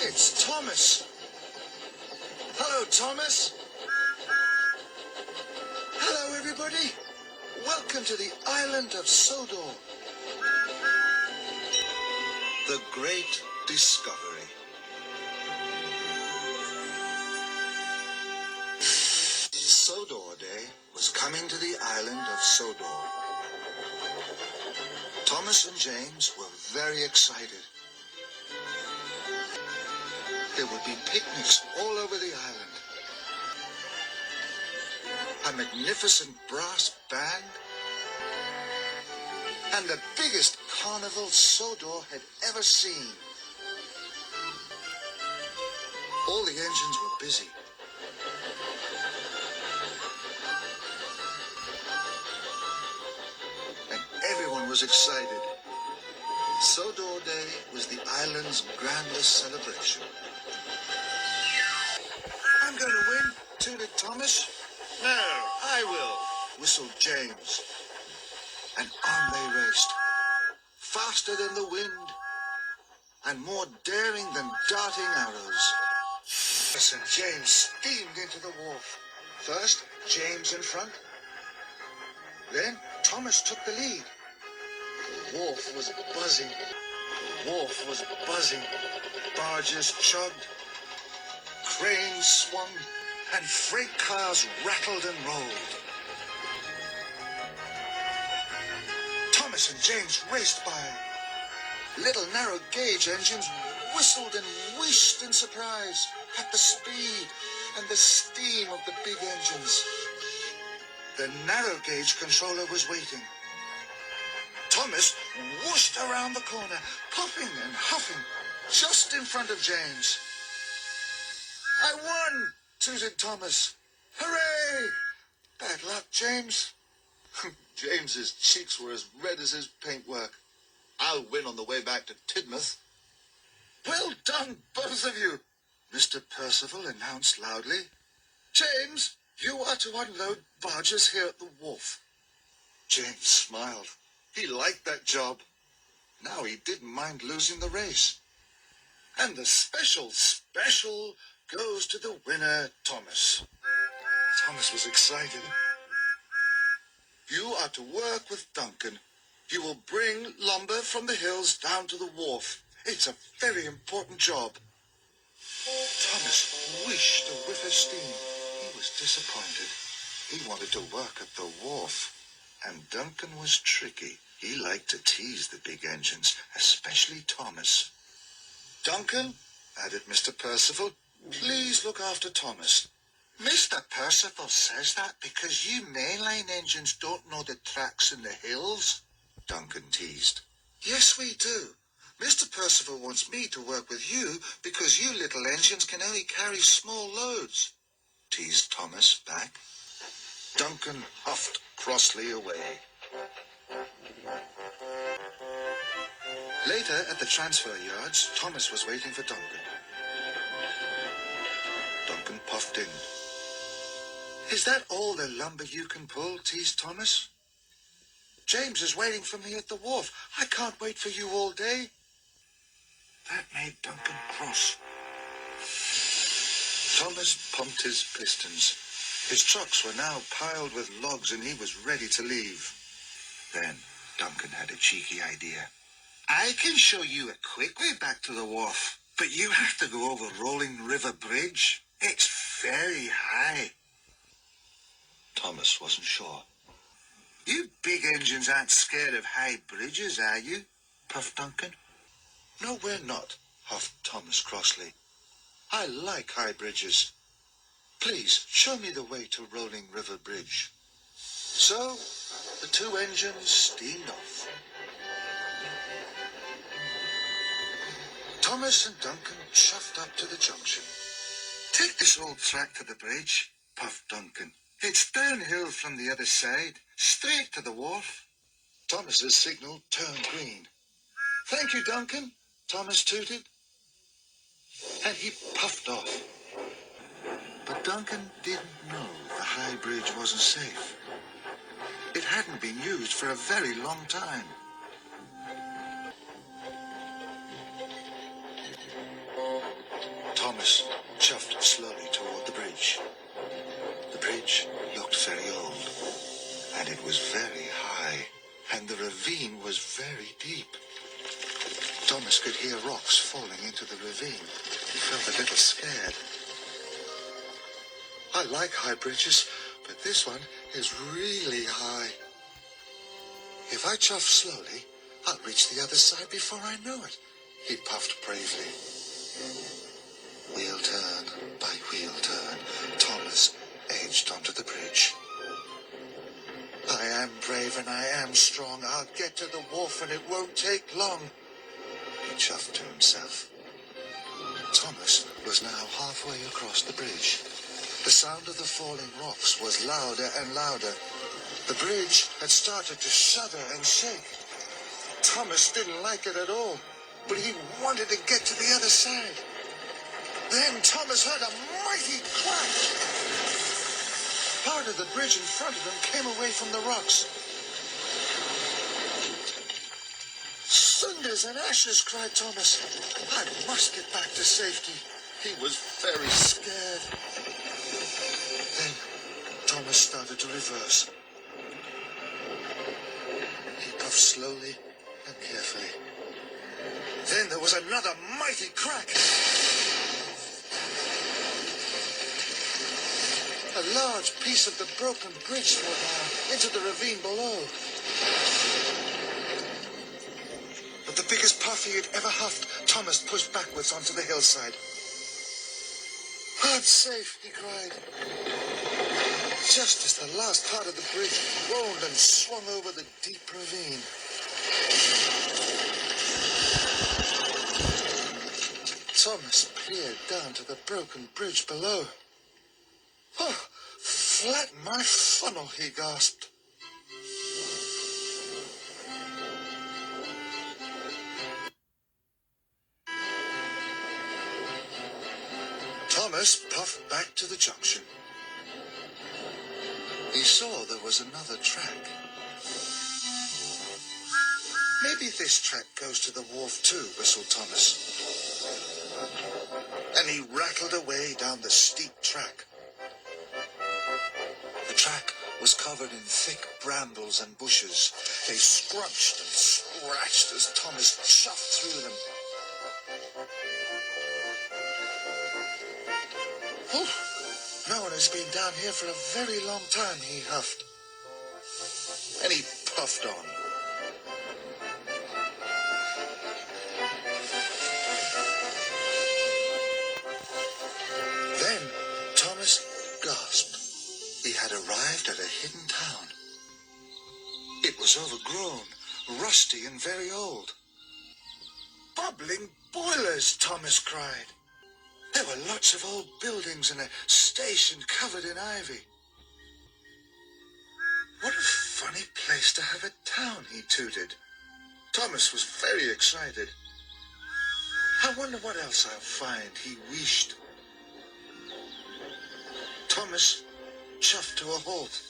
It's Thomas. Hello, Thomas. Hello, everybody. Welcome to the island of Sodor. The Great Discovery. Sodor Day was coming to the island of Sodor. Thomas and James were very excited. There would be picnics all over the island. A magnificent brass band, and the biggest carnival Sodor had ever seen. All the engines were busy. And everyone was excited. Sodor Day was the island's grandest celebration. I'm going to win, tooted Thomas. No, I will, whistled James. And on they raced, faster than the wind, and more daring than darting arrows. Thomas and James steamed into the wharf. First, James in front. Then, Thomas took the lead. The wharf was buzzing. The wharf was buzzing. Barges chugged. Cranes swung. And freight cars rattled and rolled. Thomas and James raced by. Little narrow gauge engines whistled and whished in surprise at the speed and the steam of the big engines. The narrow gauge controller was waiting. Thomas whooshed around the corner, puffing and huffing, just in front of James. I won, tooted Thomas. Hooray! Bad luck, James. James's cheeks were as red as his paintwork. I'll win on the way back to Tidmouth. Well done, both of you, Mr. Percival announced loudly. James, you are to unload barges here at the wharf. James smiled. He liked that job. Now he didn't mind losing the race. And the special goes to the winner, Thomas. Thomas was excited. You are to work with Duncan. You will bring lumber from the hills down to the wharf. It's a very important job. Thomas wished a whiff of steam. He was disappointed. He wanted to work at the wharf. And Duncan was tricky. He liked to tease the big engines, especially Thomas. Duncan, added Mr. Percival, please look after Thomas. Mr. Percival says that because you mainline engines don't know the tracks in the hills, Duncan teased. Yes, we do. Mr. Percival wants me to work with you because you little engines can only carry small loads, teased Thomas back. Duncan huffed crossly away. Later, at the transfer yards, Thomas was waiting for Duncan. Duncan puffed in. Is that all the lumber you can pull, teased Thomas. James is waiting for me at the wharf. I can't wait for you all day. That made Duncan cross. Thomas pumped his pistons. His trucks were now piled with logs and he was ready to leave. Then Duncan had a cheeky idea. I can show you a quick way back to the wharf, but you have to go over Rolling River Bridge. It's very high. Thomas wasn't sure. You big engines aren't scared of high bridges, are you? Puffed Duncan. No, we're not, huffed Thomas crossly. I like high bridges. Please, show me the way to Rolling River Bridge. So, the two engines steamed off. Thomas and Duncan chuffed up to the junction. Take this old track to the bridge, puffed Duncan. It's downhill from the other side, straight to the wharf. Thomas's signal turned green. Thank you, Duncan, Thomas tooted. And he puffed off. But Duncan didn't know the high bridge wasn't safe. It hadn't been used for a very long time. ravine was very deep. Thomas could hear rocks falling into the ravine. He felt a little scared. I like high bridges, but this one is really high. If I chuff slowly, I'll reach the other side before I know it, he puffed bravely. Wheel turn by wheel turn, Thomas edged onto the bridge. I am brave and I am strong. I'll get to the wharf and it won't take long, he chuffed to himself. Thomas was now halfway across the bridge. The sound of the falling rocks was louder and louder. The bridge had started to shudder and shake. Thomas didn't like it at all, but he wanted to get to the other side. Then Thomas heard a mighty crack. Part of the bridge in front of him came away from the rocks. Cinders and ashes, cried Thomas. I must get back to safety. He was very scared. Then Thomas started to reverse. He puffed slowly and carefully. Then there was another mighty crack. A large piece of the broken bridge fell down into the ravine below. With the biggest puff he had ever huffed, Thomas pushed backwards onto the hillside. I'm safe, he cried. Just as the last part of the bridge rolled and swung over the deep ravine. Thomas peered down to the broken bridge below. Oh, flatten my funnel, he gasped. Thomas puffed back to the junction. He saw there was another track. Maybe this track goes to the wharf too, whistled Thomas. And he rattled away down the steep track. The track was covered in thick brambles and bushes. They scrunched and scratched as Thomas chuffed through them. Oh, no one has been down here for a very long time, he huffed. And he puffed on. Then Thomas gasped. He had arrived at a hidden town. It was overgrown, rusty and very old. Bubbling boilers, Thomas cried. There were lots of old buildings and a station covered in ivy. What a funny place to have a town, he tooted. Thomas was very excited. I wonder what else I'll find, he wished. Thomas chuffed to a halt.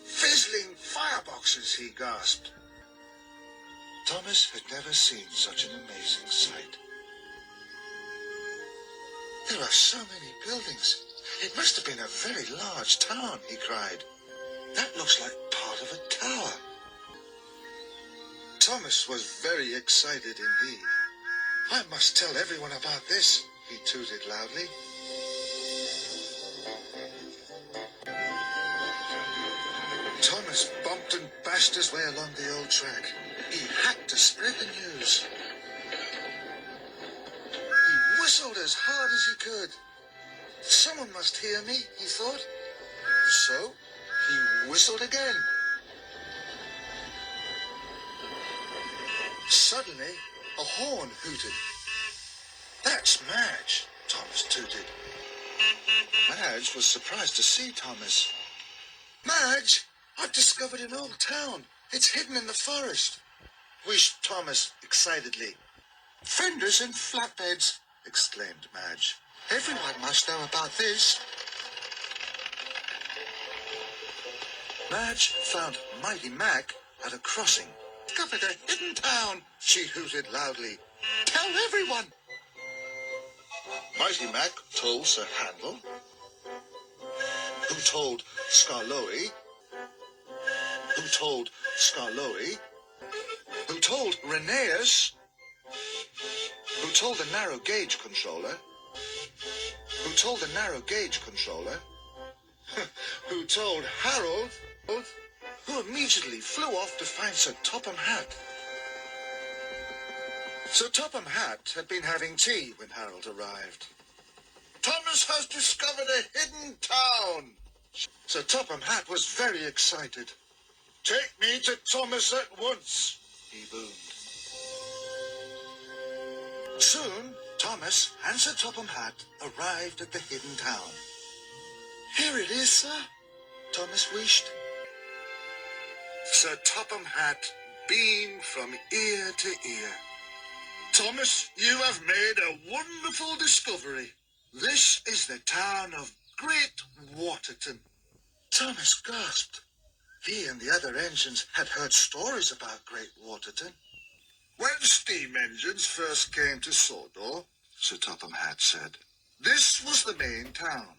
Fizzling fireboxes, he gasped. Thomas had never seen such an amazing sight. There are so many buildings. It must have been a very large town, he cried. That looks like part of a tower. Thomas was very excited indeed. I must tell everyone about this, he tooted loudly. Thomas bumped and bashed his way along the old track. He had to spread the news. He whistled as hard as he could. Someone must hear me, he thought. So he whistled again. Suddenly, a horn hooted. That's Madge, Thomas tooted. Madge was surprised to see Thomas. Madge, I've discovered an old town. It's hidden in the forest, wished Thomas excitedly. Fenders and flatbeds, exclaimed Madge. Everyone must know about this. Madge found Mighty Mac at a crossing. Discovered a hidden town, she hooted loudly. Tell everyone. Mighty Mac told Sir Handel, who told Skarloey, who told Skarloey, who told Rheneas, who told the narrow gauge controller, who told the narrow gauge controller, who told Harold, who immediately flew off to find Sir Topham Hatt. Sir Topham Hatt had been having tea when Harold arrived. Thomas has discovered a hidden town. Sir Topham Hatt was very excited. Take me to Thomas at once, he boomed. Soon, Thomas and Sir Topham Hatt arrived at the hidden town. Here it is, sir, Thomas wished. Sir Topham Hatt beamed from ear to ear. Thomas, you have made a wonderful discovery. This is the town of Great Waterton. Thomas gasped. He and the other engines had heard stories about Great Waterton. When steam engines first came to Sodor, Sir Topham Hatt said, this was the main town.